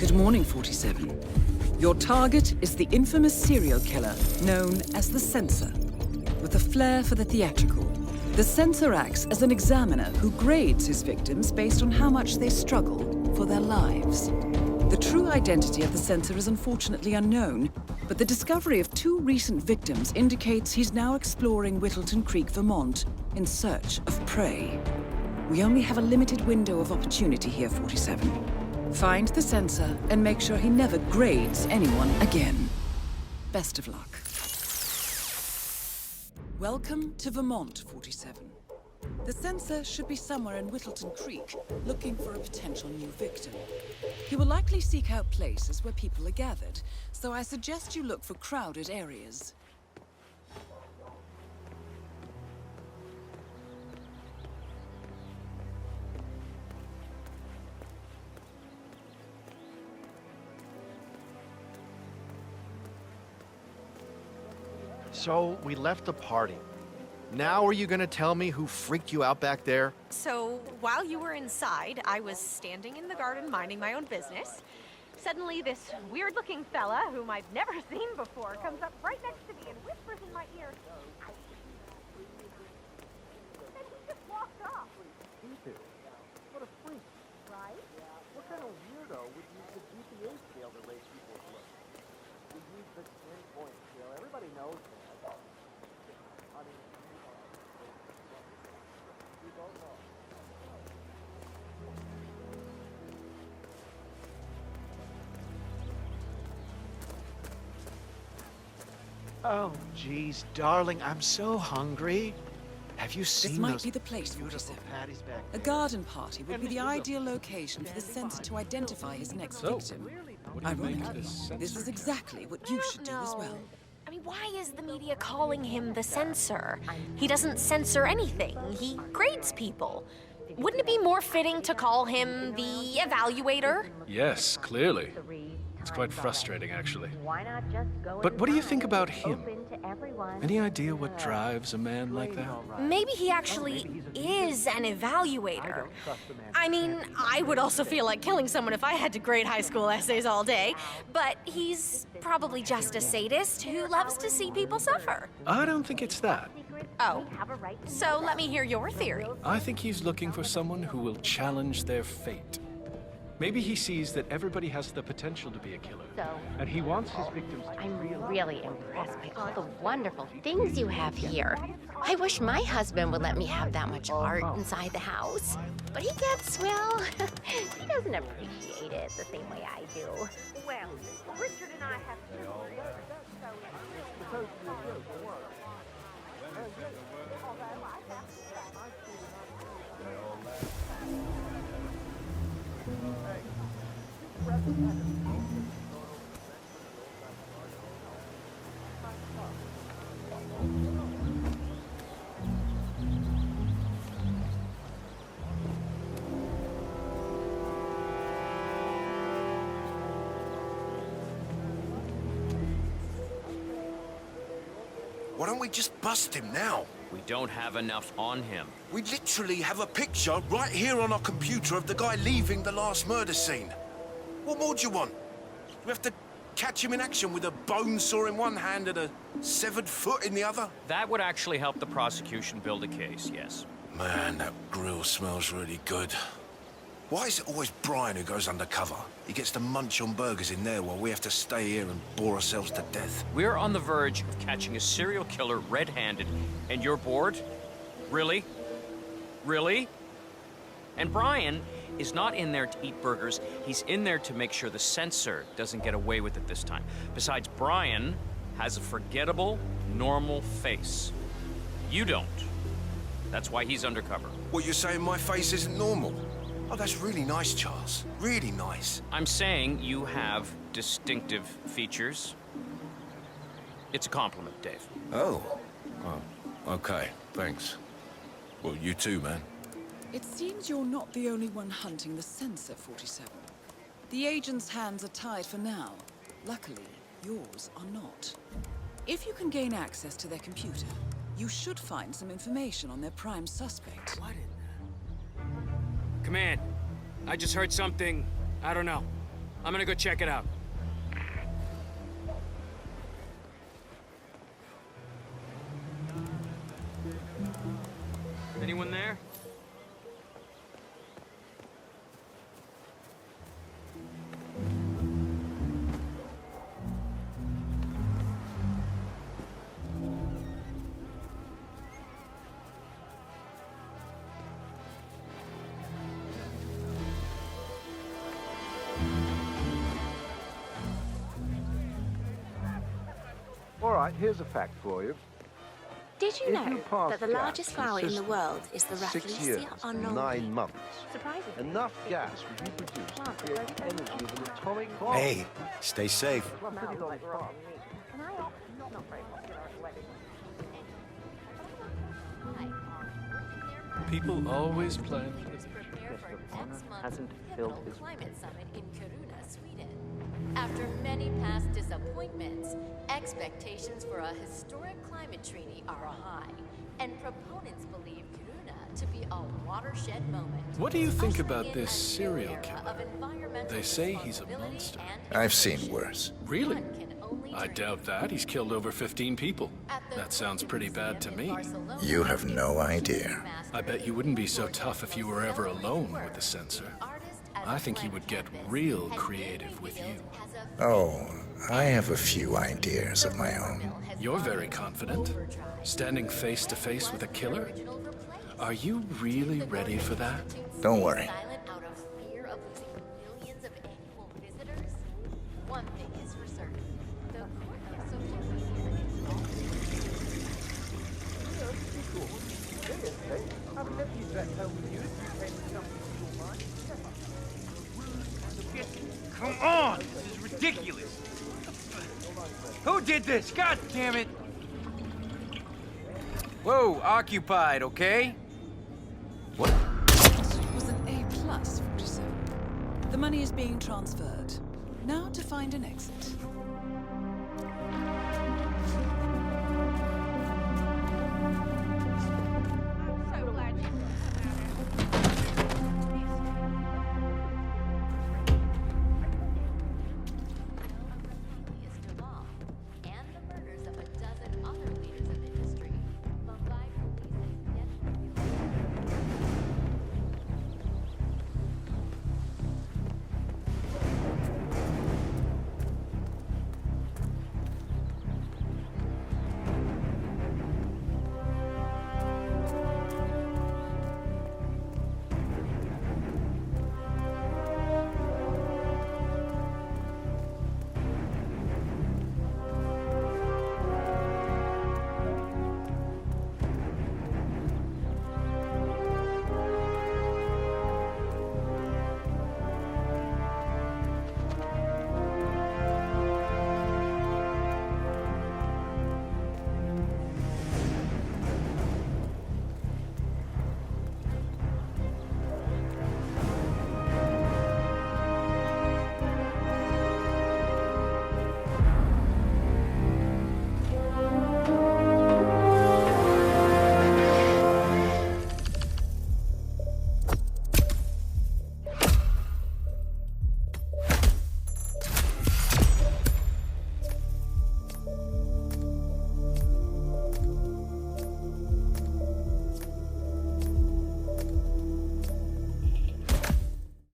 Good morning, 47. Your target is the infamous serial killer known as the Censor. With a flair for the theatrical, the Censor acts as an examiner who grades his victims based on how much they struggle for their lives. The true identity of the Censor is unfortunately unknown, but the discovery of 2 recent victims indicates he's now exploring Whittleton Creek, Vermont, in search of prey. We only have a limited window of opportunity here, 47. Find the Censor and make sure he never grades anyone again. Best of luck. Welcome to Vermont, 47. The Censor should be somewhere in Whittleton Creek, looking for a potential new victim. He will likely seek out places where people are gathered, so I suggest you look for crowded areas. So, we left the party. Now are you gonna tell me who freaked you out back there? So, while you were inside, I was standing in the garden minding my own business. Suddenly, this weird-looking fella, whom I've never seen before, comes up right next to me and whispers in my ear, "I see you." And he just walked off. What a freak. Right? What kind of weirdo would use the GPA scale to rate people's looks? We use the 10-point scale. Everybody knows that. I mean, we both know. Oh, geez, darling, I'm so hungry. Have you seen This might those be the place, beautiful 47. patties back A there? garden party would be the ideal location for the Censor to identify his next victim. What do you make of Ironically, this this is Censor? exactly what you should do as well. I mean, why is the media calling him the censor? He doesn't censor anything. He grades people. Wouldn't it be more fitting to call him the evaluator? Yes, clearly. It's quite frustrating, actually. But what do you think about him? Any idea what drives a man like that? Maybe he actually is an evaluator. I mean, I would also feel like killing someone if I had to grade high school essays all day, but he's probably just a sadist who loves to see people suffer. I don't think it's that. Oh, so let me hear your theory. I think he's looking for someone who will challenge their fate. Maybe he sees that everybody has the potential to be a killer, and he wants his victims to I'm really impressed by all the wonderful things you have here. I wish my husband would let me have that much art inside the house. But he gets, well, he doesn't appreciate it the same way I do. Well, Richard and I have Why don't we just bust him now? We don't have enough on him. We literally have a picture right here on our computer of the guy leaving the last murder scene. What more do you want? We have to catch him in action with a bone saw in one hand and a severed foot in the other? That would actually help the prosecution build a case, yes. Man, that grill smells really good. Why is it always Brian who goes undercover? He gets to munch on burgers in there while we have to stay here and bore ourselves to death. We're on the verge of catching a serial killer red-handed, and you're bored? Really? Really? And Brian is not in there to eat burgers. He's in there to make sure the censor doesn't get away with it this time. Besides, Brian has a forgettable, normal face. You don't. That's why he's undercover. What, you're saying my face isn't normal? Oh, that's really nice, Charles. Really nice. I'm saying you have distinctive features. It's a compliment, Dave. Oh. Oh, okay. Thanks. Well, you too, man. It seems you're not the only one hunting the Censor, 47. The agent's hands are tied for now. Luckily, yours are not. If you can gain access to their computer, you should find some information on their prime suspect. What in the... Command, I just heard something, I don't know. I'm gonna go check it out. Anyone there? All right, here's a fact for you. Did you If know you pass that the gas largest flower in the consistently world is the 6 years, Rafflesia arnoldii? 9 months. Surprisingly, Enough gas would be produced to create energy of an atomic bomb. Hey, stay safe. People always plan for the Prepare for next month's hasn't pivotal filled his climate summit in Kiruna, Sweden. After many past disappointments, expectations for a historic climate treaty are high, and proponents believe Kiruna to be a watershed moment. What do you think ushering about in this a new serial era killer? of environmental They say he's a responsibility monster. and I've seen worse. Really? one can only I dream. doubt that. He's killed over 15 people. At the That sounds pretty bad to Museum in me. Barcelona, You have no idea. I bet you wouldn't be so tough if you were ever alone with the censor. I think he would get real creative with you. Oh, I have a few ideas of my own. You're very confident. Standing face to face with a killer? Are you really ready for that? Don't worry. One thing is for certain. The court of social media is all Come on! This is ridiculous! Who did this? God damn it! Whoa, occupied, okay? Was an A+, 47. The money is being transferred. Now to find an exit.